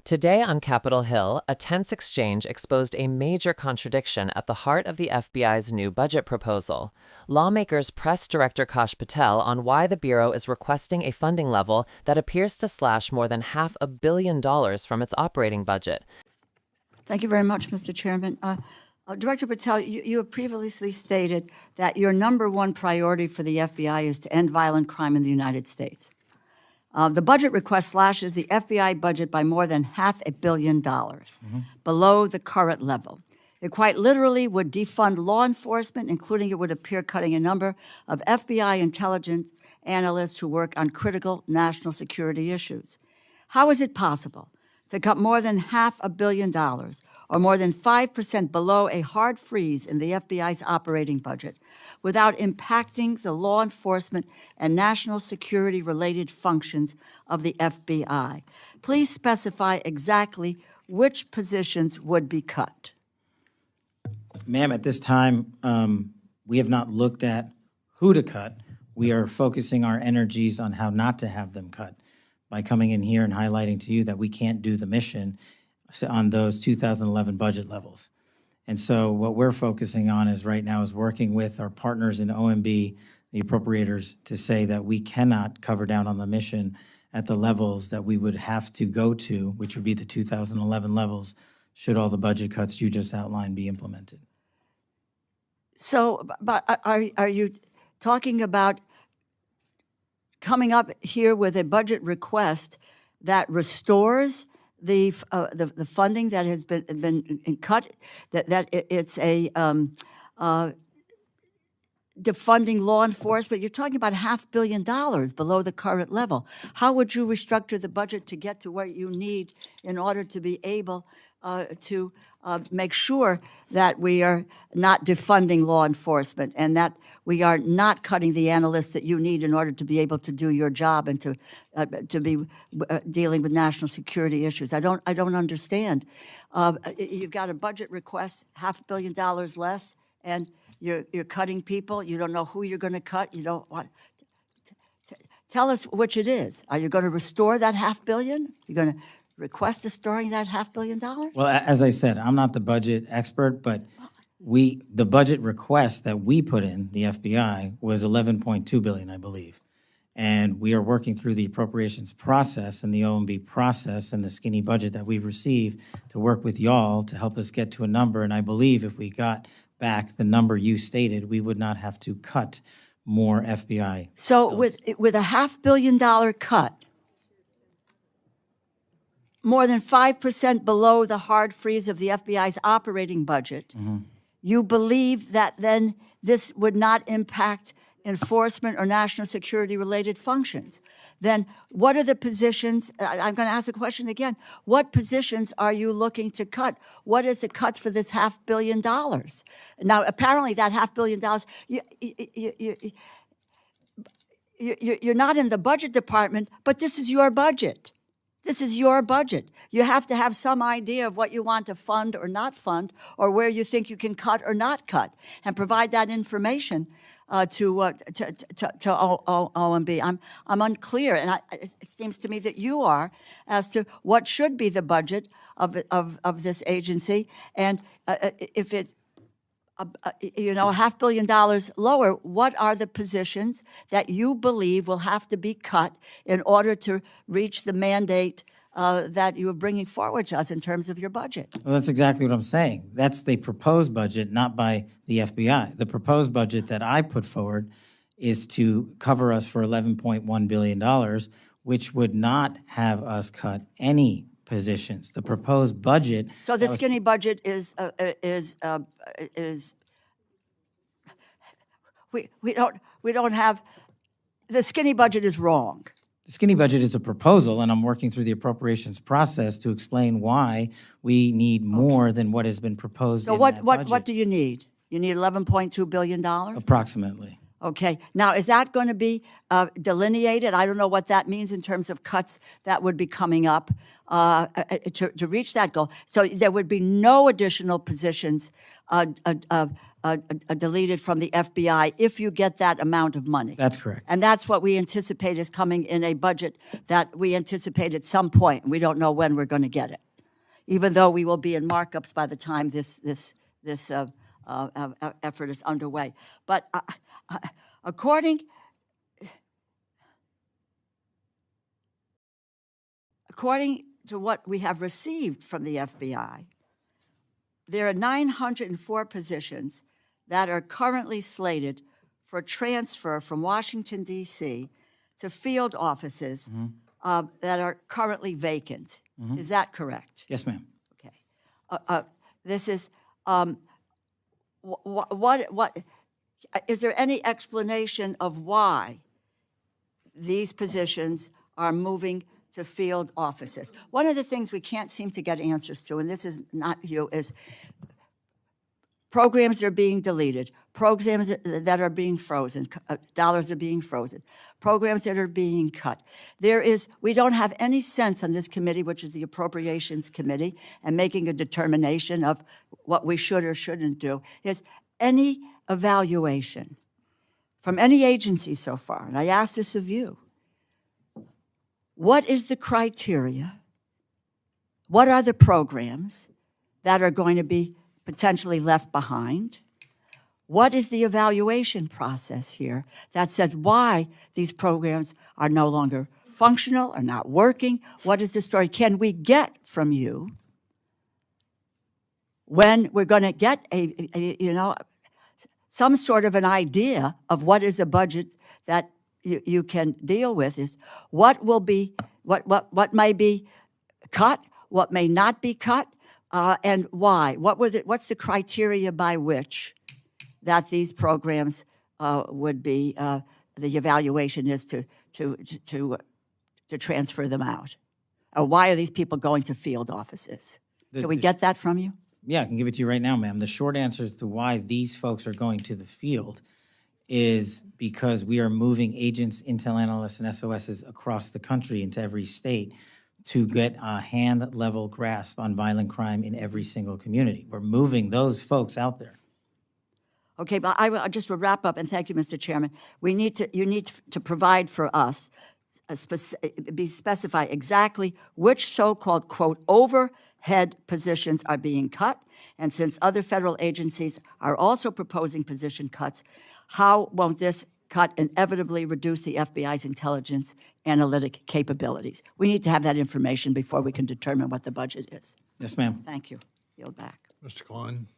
Today on Capitol Hill, a tense exchange exposed a major contradiction at the heart of the FBI's new budget proposal. Lawmakers pressed Director Kash Patel on why the Bureau is requesting a funding level that appears to slash more than $500 million from its operating budget. Thank you very much, Mr. Chairman. Director Patel, you have previously stated that your number one priority for the FBI is to end violent crime in the United States. The budget request slashes the FBI budget by more than $500 million below the current level. It quite literally would defund law enforcement, including it would appear cutting a number of FBI intelligence analysts who work on critical national security issues. How is it possible to cut more than $500 million, or more than 5% below a hard freeze in the FBI's operating budget, without impacting the law enforcement and national security-related functions of the FBI? Please specify exactly which positions would be cut. Ma'am, at this time, we have not looked at who to cut. We are focusing our energies on how not to have them cut by coming in here and highlighting to you that we can't do the mission on those 2011 budget levels. And so what we're focusing on is right now is working with our partners in OMB, the appropriators, to say that we cannot cover down on the mission at the levels that we would have to go to, which would be the 2011 levels, should all the budget cuts you just outlined be implemented. So, but are you talking about coming up here with a budget request that restores the funding that has been cut, that it's a defunding law enforcement? You're talking about $500 million below the current level. How would you restructure the budget to get to what you need in order to be able to make sure that we are not defunding law enforcement and that we are not cutting the analysts that you need in order to be able to do your job and to be dealing with national security issues? I don't understand. You've got a budget request, $500 million less, and you're cutting people. You don't know who you're going to cut. You don't want. Tell us which it is. Are you going to restore that $500 million? You're going to request restoring that $500 million? Well, as I said, I'm not the budget expert, but the budget request that we put in, the FBI, was $11.2 billion, I believe. And we are working through the appropriations process and the OMB process and the skinny budget that we've received to work with y'all to help us get to a number. And I believe if we got back the number you stated, we would not have to cut more FBI. So with a $500 million cut, more than 5% below the hard freeze of the FBI's operating budget, you believe that then this would not impact enforcement or national security-related functions? Then what are the positions? I'm going to ask the question again. What positions are you looking to cut? What is the cuts for this $500 million? Now, apparently that $500 million, you're not in the budget department, but this is your budget. This is your budget. You have to have some idea of what you want to fund or not fund, or where you think you can cut or not cut, and provide that information to OMB. I'm unclear, and it seems to me that you are, as to what should be the budget of this agency, and if it's $500 million lower, what are the positions that you believe will have to be cut in order to reach the mandate that you are bringing forward to us in terms of your budget? Well, that's exactly what I'm saying. That's the proposed budget, not by the FBI. The proposed budget that I put forward is to cover us for $11.1 billion, which would not have us cut any positions. The proposed budget. So the skinny budget is we don't have, the skinny budget is wrong. The skinny budget is a proposal, and I'm working through the appropriations process to explain why we need more than what has been proposed. So in that budget. what do you need? You need $11.2 billion? Approximately. Okay. Now, is that going to be delineated? I don't know what that means in terms of cuts that would be coming up to reach that goal. So there would be no additional positions deleted from the FBI if you get that amount of money. That's correct. And that's what we anticipate is coming in a budget that we anticipate at some point. We don't know when we're going to get it, even though we will be in markups by the time this effort is underway. But according to what we have received from the FBI, there are 904 positions that are currently slated for transfer from Washington, D.C. to field offices that are currently vacant. Is that correct? Yes, ma'am. Okay. This is, what is there any explanation of why these positions are moving to field offices? One of the things we can't seem to get answers to, and this is not you, is programs are being deleted, programs that are being frozen, dollars are being frozen, programs that are being cut. We don't have any sense on this committee, which is the Appropriations Committee, and making a determination of what we should or shouldn't do, is any evaluation from any agency so far, and I ask this of you, what is the criteria? What are the programs that are going to be potentially left behind? What is the evaluation process here that says why these programs are no longer functional or not working? What is the story? Can we get from you when we're going to get some sort of an idea of what is a budget that you can deal with? Is what will be, what may be cut, what may not be cut, and why? What's the criteria by which that these programs would be, the evaluation is to transfer them out? Or why are these people going to field offices? Can we get that from you? Yeah, I can give it to you right now, ma'am. The short answer as to why these folks are going to the field is because we are moving agents, intel analysts, and SOSs across the country into every state to get a hand-level grasp on violent crime in every single community. We're moving those folks out there. Okay, but I just will wrap up, and thank you, Mr. Chairman. You need to provide for us, specify exactly which so-called, quote, overhead positions are being cut, and since other federal agencies are also proposing position cuts, how won't this cut inevitably reduce the FBI's intelligence analytic capabilities? We need to have that information before we can determine what the budget is. Yes, ma'am. Thank you. Yield back. Mr. Klein.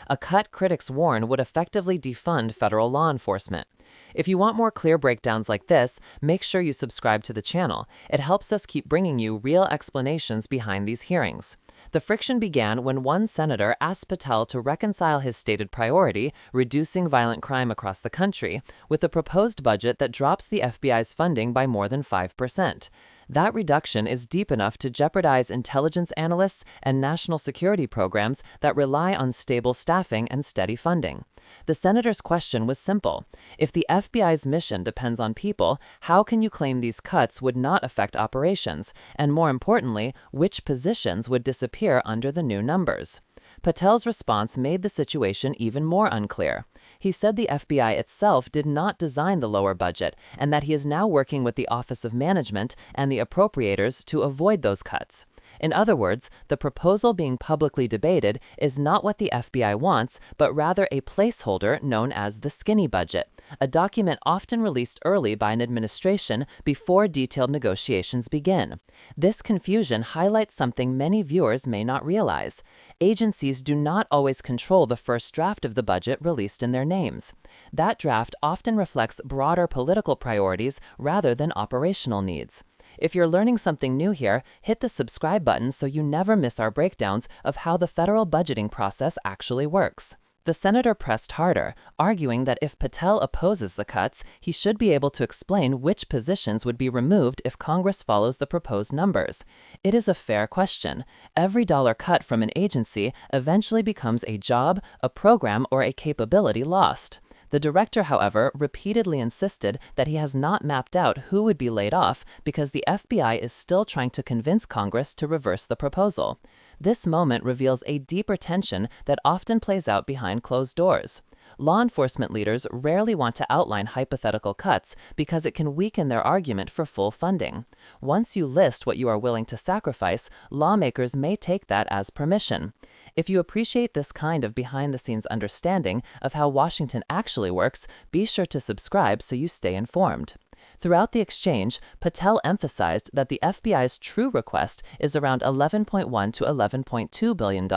A cut, critics warn, would effectively defund federal law enforcement. If you want more clear breakdowns like this, make sure you subscribe to the channel. It helps us keep bringing you real explanations behind these hearings. The friction began when one senator asked Patel to reconcile his stated priority, reducing violent crime across the country, with a proposed budget that drops the FBI's funding by more than 5%. That reduction is deep enough to jeopardize intelligence analysts and national security programs that rely on stable staffing and steady funding. The senator's question was simple. If the FBI's mission depends on people, how can you claim these cuts would not affect operations? And more importantly, which positions would disappear under the new numbers? Patel's response made the situation even more unclear. He said the FBI itself did not design the lower budget and that he is now working with the Office of Management and the appropriators to avoid those cuts. In other words, the proposal being publicly debated is not what the FBI wants, but rather a placeholder known as the skinny budget, a document often released early by an administration before detailed negotiations begin. This confusion highlights something many viewers may not realize. Agencies do not always control the first draft of the budget released in their names. That draft often reflects broader political priorities rather than operational needs. If you're learning something new here, hit the subscribe button so you never miss our breakdowns of how the federal budgeting process actually works. The senator pressed harder, arguing that if Patel opposes the cuts, he should be able to explain which positions would be removed if Congress follows the proposed numbers. It is a fair question. Every dollar cut from an agency eventually becomes a job, a program, or a capability lost. The director, however, repeatedly insisted that he has not mapped out who would be laid off because the FBI is still trying to convince Congress to reverse the proposal. This moment reveals a deeper tension that often plays out behind closed doors. Law enforcement leaders rarely want to outline hypothetical cuts because it can weaken their argument for full funding. Once you list what you are willing to sacrifice, lawmakers may take that as permission. If you appreciate this kind of behind-the-scenes understanding of how Washington actually works, be sure to subscribe so you stay informed. Throughout the exchange, Patel emphasized that the FBI's true request is around $11.1 to $11.2 billion,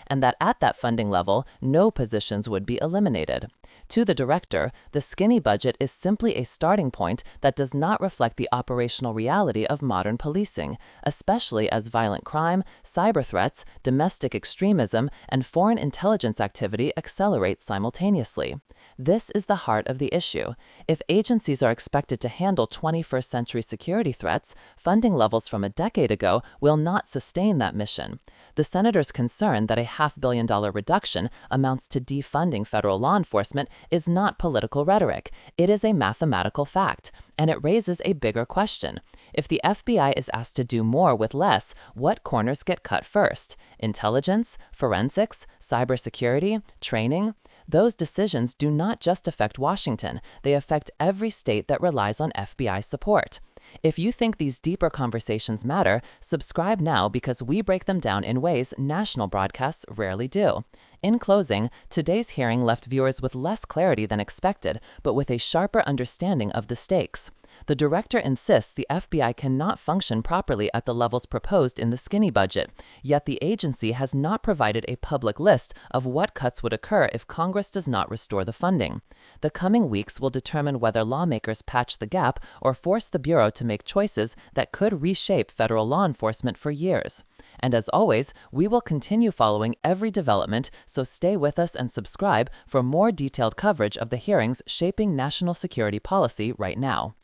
and that at that funding level, no positions would be eliminated. To the director, the skinny budget is simply a starting point that does not reflect the operational reality of modern policing, especially as violent crime, cyber threats, domestic extremism, and foreign intelligence activity accelerate simultaneously. This is the heart of the issue. If agencies are expected to handle 21st century security threats, funding levels from a decade ago will not sustain that mission. The senator's concern that a $500 million reduction amounts to defunding federal law enforcement is not political rhetoric. It is a mathematical fact, and it raises a bigger question. If the FBI is asked to do more with less, what corners get cut first? Intelligence, forensics, cybersecurity, training? Those decisions do not just affect Washington, they affect every state that relies on FBI support. If you think these deeper conversations matter, subscribe now because we break them down in ways national broadcasts rarely do. In closing, today's hearing left viewers with less clarity than expected, but with a sharper understanding of the stakes. The director insists the FBI cannot function properly at the levels proposed in the skinny budget, yet the agency has not provided a public list of what cuts would occur if Congress does not restore the funding. The coming weeks will determine whether lawmakers patch the gap or force the Bureau to make choices that could reshape federal law enforcement for years. And as always, we will continue following every development, so stay with us and subscribe for more detailed coverage of the hearings shaping national security policy right now.